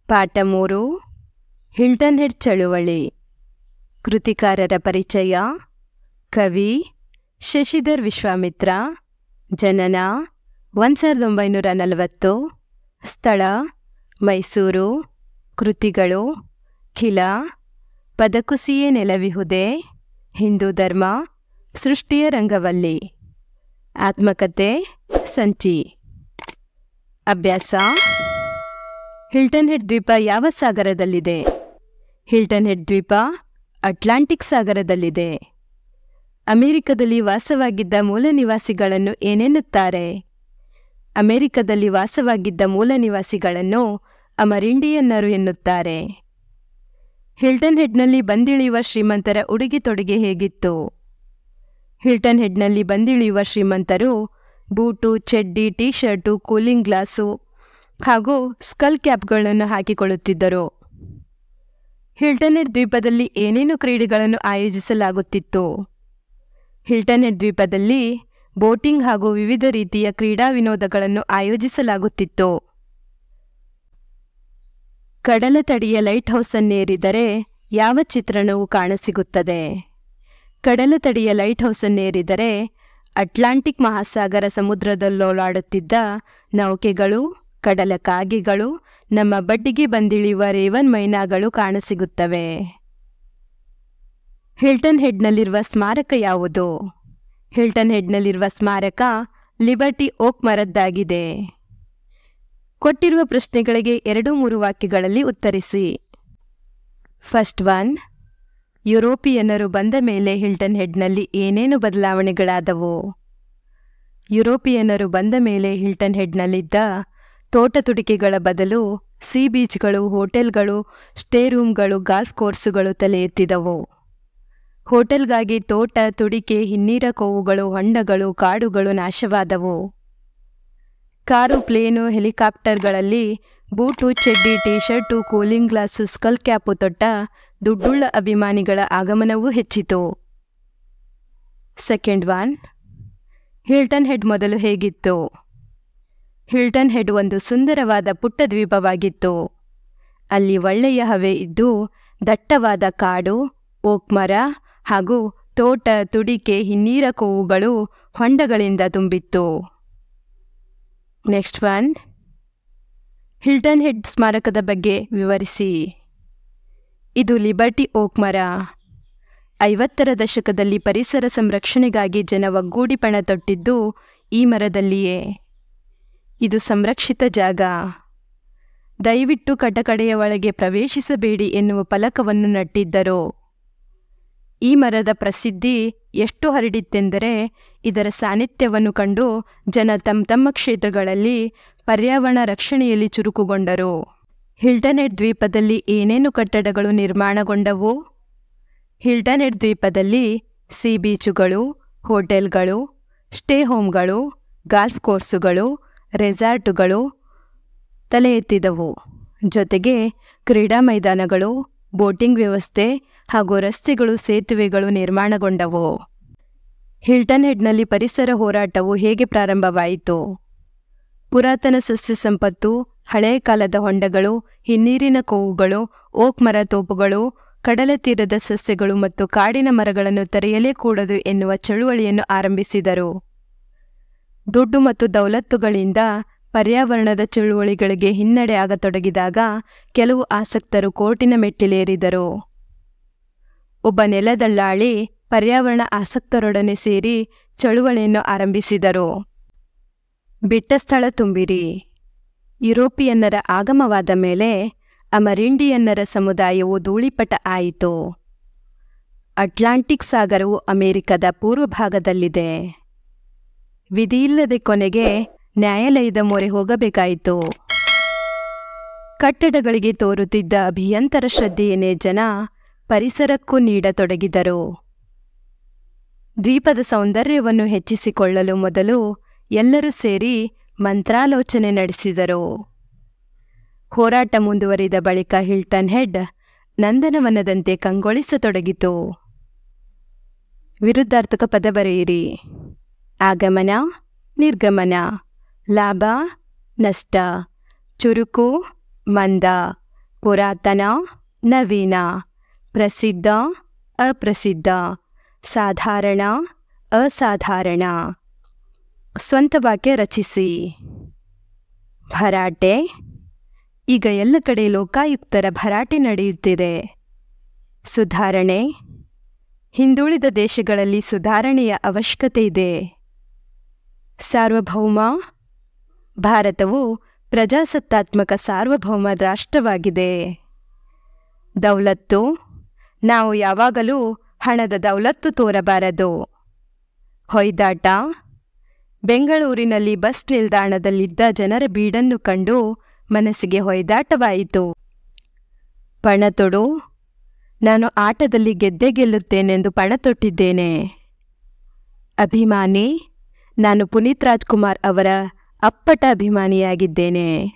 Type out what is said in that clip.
ಪಾಠ 3 Hilton head ಚಳುವಳಿ. ಕೃತಿಕಾರರ ಪರಿಚಯ. ಕವಿ ಶಶಿಧರ್ ವಿಶ್ವಾಮಿತ್ರ. ಜನನ 1940. ಸ್ಥಳ ಮೈಸೂರು. ಕೃತಿಗಳು ಖಿಲ, ಪದಕುಸಿಯೇ ನೆಲವಿಹುದೆ, ಹಿಂದೂ ಧರ್ಮ, ಸೃಷ್ಟಿಯ ರಂಗವಲ್ಲಿ. ಆತ್ಮಕಥೆ ಸಂಚಿ. ಅಭ್ಯಾಸ. ಹಿಲ್ಟನ್ ಹೆಡ್ ದ್ವೀಪ ಯಾವ ಸಾಗರದಲ್ಲಿದೆ? ಹಿಲ್ಟನ್ ಹೆಡ್ ದ್ವೀಪ ಅಟ್ಲಾಂಟಿಕ್ ಸಾಗರದಲ್ಲಿದೆ. ಅಮೆರಿಕದಲ್ಲಿ ವಾಸವಾಗಿದ್ದ ಮೂಲ ನಿವಾಸಿಗಳನ್ನು ಏನೆನ್ನುತ್ತಾರೆ? ಅಮೆರಿಕದಲ್ಲಿ ವಾಸವಾಗಿದ್ದ ಮೂಲ ನಿವಾಸಿಗಳನ್ನು ಅಮರಿಂಡಿಯನ್ನರು ಎನ್ನುತ್ತಾರೆ. ಹಿಲ್ಟನ್ ಹೆಡ್ನಲ್ಲಿ ಬಂದಿಳಿಯುವ ಶ್ರೀಮಂತರ ಉಡುಗೆ ತೊಡುಗೆ ಹೇಗಿತ್ತು? ಹಿಲ್ಟನ್ ಹೆಡ್ನಲ್ಲಿ ಬಂದಿಳಿಯುವ ಶ್ರೀಮಂತರು ಬೂಟು, ಚಡ್ಡಿ, ಟೀ ಶರ್ಟು, ಕೂಲಿಂಗ್ ಗ್ಲಾಸು ಹಾಗೂ ಸ್ಕಲ್ ಕ್ಯಾಪ್ಗಳನ್ನು ಹಾಕಿಕೊಳ್ಳುತ್ತಿದ್ದರು. ಹಿಲ್ಟನ್ ಹೆಡ್ ದ್ವೀಪದಲ್ಲಿ ಏನೇನು ಕ್ರೀಡೆಗಳನ್ನು ಆಯೋಜಿಸಲಾಗುತ್ತಿತ್ತು? ಹಿಲ್ಟನ್ ಹೆಡ್ ದ್ವೀಪದಲ್ಲಿ ಬೋಟಿಂಗ್ ಹಾಗೂ ವಿವಿಧ ರೀತಿಯ ಕ್ರೀಡಾ ವಿನೋದಗಳನ್ನು ಆಯೋಜಿಸಲಾಗುತ್ತಿತ್ತು. ಕಡಲ ತಡಿಯ ಲೈಟ್ ಹೌಸನ್ನೇರಿದರೆ ಯಾವ ಚಿತ್ರಣವು ಕಾಣಸಿಗುತ್ತದೆ? ಕಡಲ ತಡಿಯ ಲೈಟ್ ಹೌಸನ್ನೇರಿದರೆ ಅಟ್ಲಾಂಟಿಕ್ ಮಹಾಸಾಗರ ಸಮುದ್ರದಲ್ಲೋಲಾಡುತ್ತಿದ್ದ ನೌಕೆಗಳು, ಕಡಲ ಕಾಗೆಗಳು, ನಮ್ಮ ಬಡ್ಡಿಗೆ ಬಂದಿಳಿಯುವ ರೇವನ್ ಮೈನಾಗಳು ಕಾಣಸಿಗುತ್ತವೆ. ಹಿಲ್ಟನ್ ಹೆಡ್ನಲ್ಲಿರುವ ಸ್ಮಾರಕ ಯಾವುದು? ಹಿಲ್ಟನ್ ಹೆಡ್ನಲ್ಲಿರುವ ಸ್ಮಾರಕ ಲಿಬರ್ಟಿ ಓಕ್ ಮರದ್ದಾಗಿದೆ. ಕೊಟ್ಟಿರುವ ಪ್ರಶ್ನೆಗಳಿಗೆ 2-3 ವಾಕ್ಯಗಳಲ್ಲಿ ಉತ್ತರಿಸಿ. ಫಸ್ಟ್ 1. ಯುರೋಪಿಯನ್ನರು ಬಂದ ಮೇಲೆ ಹಿಲ್ಟನ್ ಹೆಡ್ನಲ್ಲಿ ಏನೇನು ಬದಲಾವಣೆಗಳಾದವು? ಯುರೋಪಿಯನ್ನರು ಬಂದ ಮೇಲೆ ಹಿಲ್ಟನ್ ಹೆಡ್ನಲ್ಲಿದ್ದ ತೋಟ ತುಡಿಕೆಗಳ ಬದಲು ಸೀ ಬೀಚ್ಗಳು, ಹೋಟೆಲ್ಗಳು, ಸ್ಟೇ ರೂಮ್ಗಳು, ಗಾಲ್ಫ್ ಕೋರ್ಸುಗಳು ತಲೆ ಎತ್ತಿದವು. ಹೋಟೆಲ್ಗಾಗಿ ತೋಟ, ತುಡಿಕೆ, ಹಿನ್ನೀರ ಕೋವುಗಳು, ಹೊಂಡಗಳು, ಕಾಡುಗಳು ನಾಶವಾದವು. ಕಾರು, ಪ್ಲೇನು, ಹೆಲಿಕಾಪ್ಟರ್ಗಳಲ್ಲಿ ಬೂಟು, ಚಡ್ಡಿ, T shirt, cooling glass, skull cap ತೊಟ್ಟ ದುಡ್ಡುಳ್ಳ ಅಭಿಮಾನಿಗಳ ಆಗಮನವೂ ಹೆಚ್ಚಿತು. ಸೆಕೆಂಡ್ 1. ಹಿಲ್ಟನ್ ಹೆಡ್ ಮೊದಲು ಹೇಗಿತ್ತು? ಹಿಲ್ಟನ್ ಹೆಡ್ ಒಂದು ಸುಂದರವಾದ ಪುಟ್ಟ ದ್ವೀಪವಾಗಿತ್ತು. ಅಲ್ಲಿ ಒಳ್ಳೆಯ ಹವೆ ಇದ್ದು ದಟ್ಟವಾದ ಕಾಡು, ಓಕ್ ಮರ ಹಾಗೂ ತೋಟ, ತುಡಿಕೆ, ಹಿನ್ನೀರ ಕೋವುಗಳು, ಹೊಂಡಗಳಿಂದ ತುಂಬಿತ್ತು. ನೆಕ್ಸ್ಟ್ 1. ಹಿಲ್ಟನ್ ಹೆಡ್ ಸ್ಮಾರಕದ ಬಗ್ಗೆ ವಿವರಿಸಿ. ಇದು ಲಿಬರ್ಟಿ ಓಕ್ ಮರ. 50ರ ದಶಕದಲ್ಲಿ ಪರಿಸರ ಸಂರಕ್ಷಣೆಗಾಗಿ ಜನ ಒಗ್ಗೂಡಿ ಪಣ ತೊಟ್ಟಿದ್ದು ಈ ಮರದಲ್ಲಿಯೇ. ಇದು ಸಂರಕ್ಷಿತ ಜಾಗ. ದಯವಿಟ್ಟು ಕಟಕಡೆಯ ಒಳಗೆ ಪ್ರವೇಶಿಸಬೇಡಿ ಎನ್ನುವ ಫಲಕವನ್ನು ನಟ್ಟಿದ್ದರು. ಈ ಮರದ ಪ್ರಸಿದ್ಧಿ ಎಷ್ಟು ಹರಡಿತ್ತೆಂದರೆ ಇದರ ಸಾನ್ನಿಧ್ಯವನ್ನು ಕಂಡು ಜನ ತಮ್ಮ ಕ್ಷೇತ್ರಗಳಲ್ಲಿ ಪರ್ಯಾವರಣ ರಕ್ಷಣೆಯಲ್ಲಿ ಚುರುಕುಗೊಂಡರು. ಹಿಲ್ಟನ್ ಹೆಡ್ ದ್ವೀಪದಲ್ಲಿ ಏನೇನು ಕಟ್ಟಡಗಳು ನಿರ್ಮಾಣಗೊಂಡವು? ಹಿಲ್ಟನ್ ಹೆಡ್ ದ್ವೀಪದಲ್ಲಿ ಸೀ ಬೀಚುಗಳು, ಹೋಟೆಲ್ಗಳು, ಸ್ಟೇ ಹೋಮ್ಗಳು, ಗಾಲ್ಫ್ ಕೋರ್ಸುಗಳು, ರೆಸಾರ್ಟುಗಳು ತಲೆ ಎತ್ತಿದವು. ಜೊತೆಗೆ ಕ್ರೀಡಾ ಮೈದಾನಗಳು, ಬೋಟಿಂಗ್ ವ್ಯವಸ್ಥೆ ಹಾಗೂ ರಸ್ತೆಗಳು, ಸೇತುವೆಗಳು ನಿರ್ಮಾಣಗೊಂಡವು. ಹಿಲ್ಟನ್ ಹೆಡ್ನಲ್ಲಿ ಪರಿಸರ ಹೋರಾಟವು ಹೇಗೆ ಪ್ರಾರಂಭವಾಯಿತು? ಪುರಾತನ ಸಸ್ಯ ಸಂಪತ್ತು, ಹಳೆಯ ಕಾಲದ ಹೊಂಡಗಳು, ಹಿನ್ನೀರಿನ ಕೋವುಗಳು, ಓಕ್ ಮರ ತೋಪುಗಳು, ಕಡಲ ತೀರದ ಸಸ್ಯಗಳು ಮತ್ತು ಕಾಡಿನ ಮರಗಳನ್ನು ತೆರೆಯಲೇ ಕೂಡದು ಎನ್ನುವ ಚಳುವಳಿಯನ್ನು ಆರಂಭಿಸಿದರು. ದುಡ್ಡು ಮತ್ತು ದೌಲತ್ತುಗಳಿಂದ ಪರ್ಯಾವರಣದ ಚಳುವಳಿಗಳಿಗೆ ಹಿನ್ನಡೆ ಆಗತೊಡಗಿದಾಗ ಕೆಲವು ಆಸಕ್ತರು ಕೋರ್ಟಿನ ಮೆಟ್ಟಿಲೇರಿದರು. ಒಬ್ಬ ನೆಲದಳ್ಳಾಳಿ ಪರ್ಯಾವರಣ ಆಸಕ್ತರೊಡನೆ ಸೇರಿ ಚಳುವಳಿಯನ್ನು ಆರಂಭಿಸಿದರು. ಬಿಟ್ಟ ಸ್ಥಳ ತುಂಬಿರಿ. ಯುರೋಪಿಯನ್ನರ ಆಗಮವಾದ ಮೇಲೆ ಅಮರಿಂಡಿಯನ್ನರ ಸಮುದಾಯವು ಧೂಳಿಪಟ ಆಯಿತು. ಅಟ್ಲಾಂಟಿಕ್ ಸಾಗರವು ಅಮೆರಿಕದ ಪೂರ್ವ ಭಾಗದಲ್ಲಿದೆ. ವಿಧಿಯಿಲ್ಲದೆ ಕೊನೆಗೆ ನ್ಯಾಯಾಲಯದ ಮೊರೆ ಹೋಗಬೇಕಾಯಿತು. ಕಟ್ಟಡಗಳಿಗೆ ತೋರುತ್ತಿದ್ದ ಅಭಿಯಂತರ ಶ್ರದ್ಧೆಯನ್ನೇ ಜನ ಪರಿಸರಕ್ಕೂ ನೀಡತೊಡಗಿದರು. ದ್ವೀಪದ ಸೌಂದರ್ಯವನ್ನು ಹೆಚ್ಚಿಸಿಕೊಳ್ಳಲು ಮೊದಲು ಎಲ್ಲರೂ ಸೇರಿ ಮಂತ್ರಾಲೋಚನೆ ನಡೆಸಿದರು. ಹೋರಾಟ ಮುಂದುವರಿದ ಬಳಿಕ ಹಿಲ್ಟನ್ ಹೆಡ್ ನಂದನವನದಂತೆ ಕಂಗೊಳಿಸತೊಡಗಿತು. ವಿರುದ್ಧಾರ್ಥಕ ಪದ ಬರೆಯಿರಿ. ಆಗಮನ, ನಿರ್ಗಮನ, ಲಾಭ, ನಷ್ಟ, ಚುರುಕು, ಮಂದ, ಪುರಾತನ ನವೀನ, ಪ್ರಸಿದ್ಧ ಅಪ್ರಸಿದ್ಧ, ಸಾಧಾರಣ ಅಸಾಧಾರಣ. ಸ್ವಂತ ವಾಕ್ಯ ರಚಿಸಿ. ಭರಾಟೆ. ಈಗ ಎಲ್ಲ ಕಡೆ ಲೋಕಾಯುಕ್ತರ ಭರಾಟೆ ನಡೆಯುತ್ತಿದೆ. ಸುಧಾರಣೆ. ಹಿಂದುಳಿದ ದೇಶಗಳಲ್ಲಿ ಸುಧಾರಣೆಯ ಅವಶ್ಯಕತೆ ಇದೆ. ಸಾರ್ವಭೌಮ. ಭಾರತವು ಪ್ರಜಾಸತ್ತಾತ್ಮಕ ಸಾರ್ವಭೌಮ ರಾಷ್ಟ್ರವಾಗಿದೆ. ದೌಲತ್ತು. ನಾವು ಯಾವಾಗಲೂ ಹಣದ ದೌಲತ್ತು ತೋರಬಾರದು. ಹೊಯ್ದಾಟ. ಬೆಂಗಳೂರಿನಲ್ಲಿ ಬಸ್ ನಿಲ್ದಾಣದಲ್ಲಿದ್ದ ಜನರ ಬೀಡನ್ನು ಕಂಡು ಮನಸ್ಸಿಗೆ ಹೊಯ್ದಾಟವಾಯಿತು. ಪಣತೊಡು. ನಾನು ಆಟದಲ್ಲಿ ಗೆದ್ದೇ ಗೆಲ್ಲುತ್ತೇನೆಂದು ಪಣತೊಟ್ಟಿದ್ದೇನೆ. ಅಭಿಮಾನಿ. ನಾನು ಪುನೀತ್ ರಾಜ್ಕುಮಾರ್ ಅವರ ಅಪ್ಪಟ ಅಭಿಮಾನಿಯಾಗಿದ್ದೇನೆ.